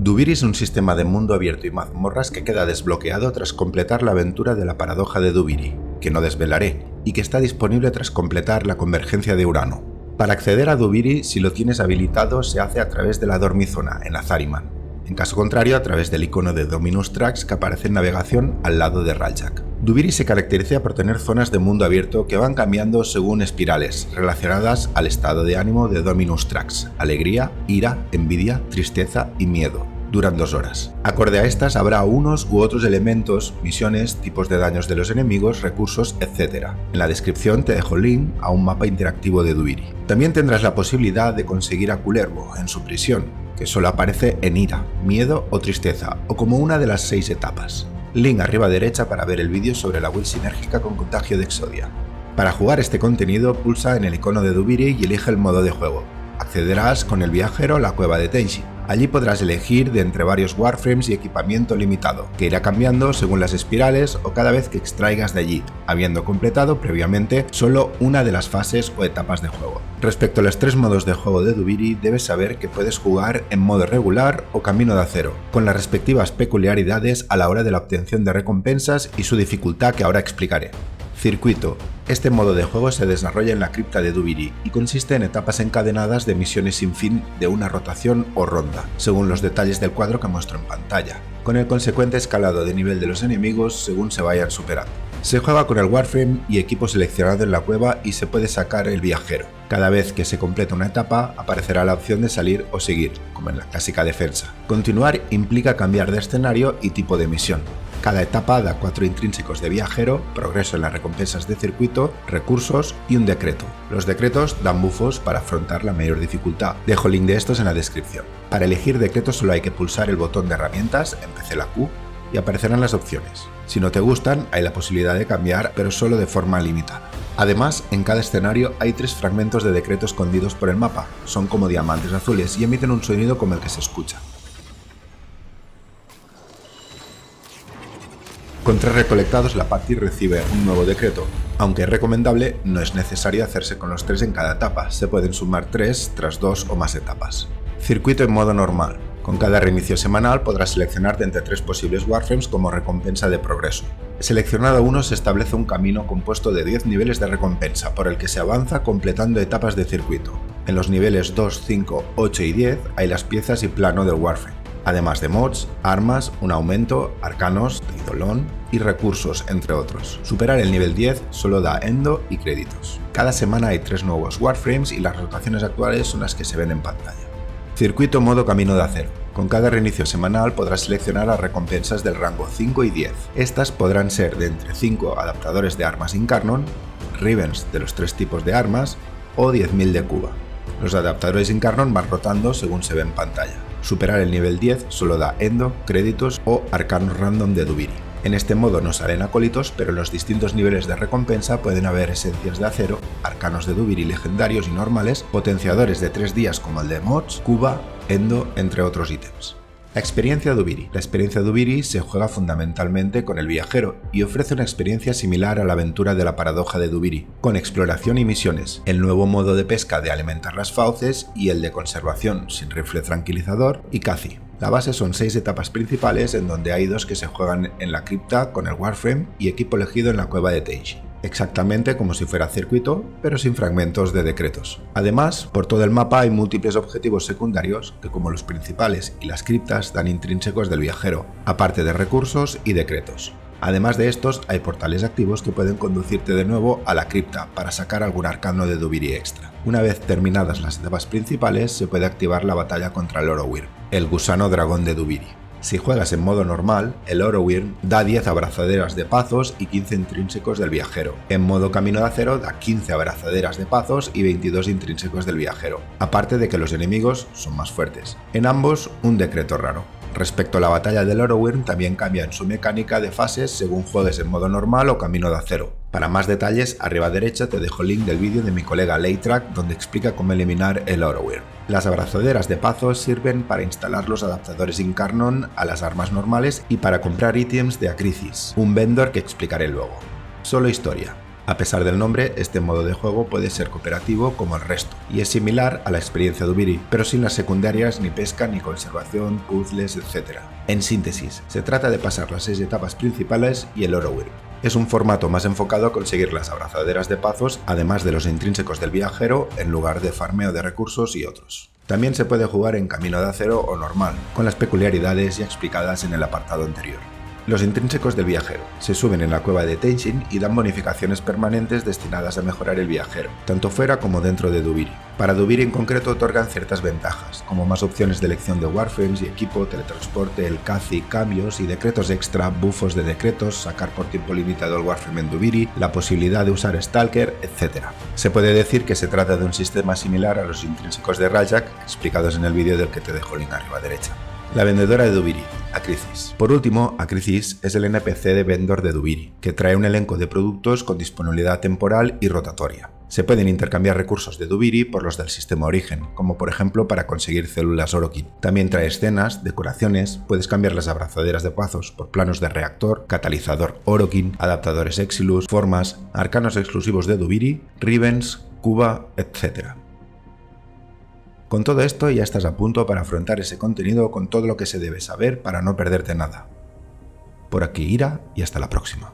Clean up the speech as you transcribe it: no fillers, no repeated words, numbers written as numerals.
Duviri es un sistema de mundo abierto y mazmorras que queda desbloqueado tras completar la aventura de la paradoja de Duviri, que no desvelaré, y que está disponible tras completar la convergencia de Urano. Para acceder a Duviri, si lo tienes habilitado, se hace a través de la Dormizona, en Azariman. En caso contrario, a través del icono de Dominus Trax que aparece en navegación al lado de Raljak. Duviri se caracteriza por tener zonas de mundo abierto que van cambiando según espirales, relacionadas al estado de ánimo de Dominus Trax: alegría, ira, envidia, tristeza y miedo. Duran 2 horas. Acorde a estas habrá unos u otros elementos, misiones, tipos de daños de los enemigos, recursos, etc. En la descripción te dejo el link a un mapa interactivo de Duviri. También tendrás la posibilidad de conseguir a Kullervo en su prisión, que solo aparece en ira, miedo o tristeza, o como una de las 6 etapas. Link arriba a derecha para ver el vídeo sobre la build sinérgica con contagio de Exodia. Para jugar este contenido pulsa en el icono de Duviri y elige el modo de juego. Accederás con el viajero a la cueva de Tenshi. Allí podrás elegir de entre varios warframes y equipamiento limitado, que irá cambiando según las espirales o cada vez que extraigas de allí, habiendo completado previamente solo una de las fases o etapas de juego. Respecto a los 3 modos de juego de Duviri, debes saber que puedes jugar en modo regular o camino de acero, con las respectivas peculiaridades a la hora de la obtención de recompensas y su dificultad que ahora explicaré. Circuito. Este modo de juego se desarrolla en la cripta de Duviri y consiste en etapas encadenadas de misiones sin fin de una rotación o ronda, según los detalles del cuadro que muestro en pantalla, con el consecuente escalado de nivel de los enemigos según se vayan superando. Se juega con el warframe y equipo seleccionado en la cueva y se puede sacar el viajero. Cada vez que se completa una etapa aparecerá la opción de salir o seguir, como en la clásica defensa. Continuar implica cambiar de escenario y tipo de misión. Cada etapa da 4 intrínsecos de viajero, progreso en las recompensas de circuito, recursos y un decreto. Los decretos dan buffos para afrontar la mayor dificultad. Dejo el link de estos en la descripción. Para elegir decretos solo hay que pulsar el botón de herramientas, en PC la Q, y aparecerán las opciones. Si no te gustan, hay la posibilidad de cambiar, pero solo de forma limitada. Además, en cada escenario hay 3 fragmentos de decreto escondidos por el mapa. Son como diamantes azules y emiten un sonido como el que se escucha. Con 3 recolectados, la party recibe un nuevo decreto. Aunque es recomendable, no es necesario hacerse con los 3 en cada etapa, se pueden sumar 3 tras 2 o más etapas. Circuito en modo normal. Con cada reinicio semanal podrás seleccionar de entre 3 posibles warframes como recompensa de progreso. Seleccionado uno se establece un camino compuesto de 10 niveles de recompensa por el que se avanza completando etapas de circuito. En los niveles 2, 5, 8 y 10 hay las piezas y plano del warframe, además de mods, armas, un aumento, arcanos, eidolon y recursos, entre otros. Superar el nivel 10 solo da endo y créditos. Cada semana hay 3 nuevos warframes y las rotaciones actuales son las que se ven en pantalla. Circuito modo camino de acero. Con cada reinicio semanal podrás seleccionar las recompensas del rango 5 y 10. Estas podrán ser de entre 5 adaptadores de armas Incarnon, Rivens de los 3 tipos de armas o 10.000 de Cuba. Los adaptadores Incarnon van rotando según se ve en pantalla. Superar el nivel 10 solo da endo, créditos o arcanos random de Duviri. En este modo no salen acólitos, pero en los distintos niveles de recompensa pueden haber esencias de acero, arcanos de Duviri legendarios y normales, potenciadores de 3 días como el de mods, Cuba, endo, entre otros ítems. La experiencia Duviri. La experiencia Duviri se juega fundamentalmente con el viajero y ofrece una experiencia similar a la aventura de la paradoja de Duviri, con exploración y misiones, el nuevo modo de pesca de alimentar las fauces y el de conservación sin rifle tranquilizador y Cathy. La base son 6 etapas principales en donde hay 2 que se juegan en la cripta con el warframe y equipo elegido en la cueva de Tenshi. Exactamente como si fuera circuito, pero sin fragmentos de decretos. Además, por todo el mapa hay múltiples objetivos secundarios que, como los principales y las criptas, dan intrínsecos del viajero, aparte de recursos y decretos. Además de estos, hay portales activos que pueden conducirte de nuevo a la cripta para sacar algún arcano de Duviri extra. Una vez terminadas las etapas principales, se puede activar la batalla contra el Orowyrm, el gusano dragón de Duviri. Si juegas en modo normal, el Orowyrm da 10 abrazaderas de pazos y 15 intrínsecos del viajero. En modo camino de acero da 15 abrazaderas de pazos y 22 intrínsecos del viajero, aparte de que los enemigos son más fuertes. En ambos, un decreto raro. Respecto a la batalla del Orowyrm, también cambia en su mecánica de fases según juegues en modo normal o camino de acero. Para más detalles, arriba a derecha te dejo el link del vídeo de mi colega Laytrack donde explica cómo eliminar el Orowyrm. Las abrazaderas de pazos sirven para instalar los adaptadores Incarnon a las armas normales y para comprar ítems de Acrisis, un vendor que explicaré luego. Solo historia. A pesar del nombre, este modo de juego puede ser cooperativo como el resto, y es similar a la experiencia Dubiri, pero sin las secundarias ni pesca ni conservación, puzzles, etc. En síntesis, se trata de pasar las 6 etapas principales y el Oro Wheel. Es un formato más enfocado a conseguir las abrazaderas de Pazos, además de los intrínsecos del viajero, en lugar de farmeo de recursos y otros. También se puede jugar en camino de acero o normal, con las peculiaridades ya explicadas en el apartado anterior. Los intrínsecos del viajero se suben en la cueva de Tenchin y dan bonificaciones permanentes destinadas a mejorar el viajero, tanto fuera como dentro de Dubiri. Para Dubiri en concreto otorgan ciertas ventajas, como más opciones de elección de warframes y equipo, teletransporte, el Kazi, cambios y decretos extra, bufos de decretos, sacar por tiempo limitado el warframe en Dubiri, la posibilidad de usar Stalker, etc. Se puede decir que se trata de un sistema similar a los intrínsecos de Rajak, explicados en el vídeo del que te dejo el link arriba a derecha. La vendedora de Dubiri, Acrisis. Por último, Acrisis es el NPC de vendor de Dubiri, que trae un elenco de productos con disponibilidad temporal y rotatoria. Se pueden intercambiar recursos de Dubiri por los del sistema origen, como por ejemplo para conseguir células Orokin. También trae escenas, decoraciones, puedes cambiar las abrazaderas de Pazos por planos de reactor, catalizador Orokin, adaptadores Exilus, formas, arcanos exclusivos de Dubiri, Ribbons, Cuba, etc. Con todo esto ya estás a punto para afrontar ese contenido con todo lo que se debe saber para no perderte nada. Por aquí Ira y hasta la próxima.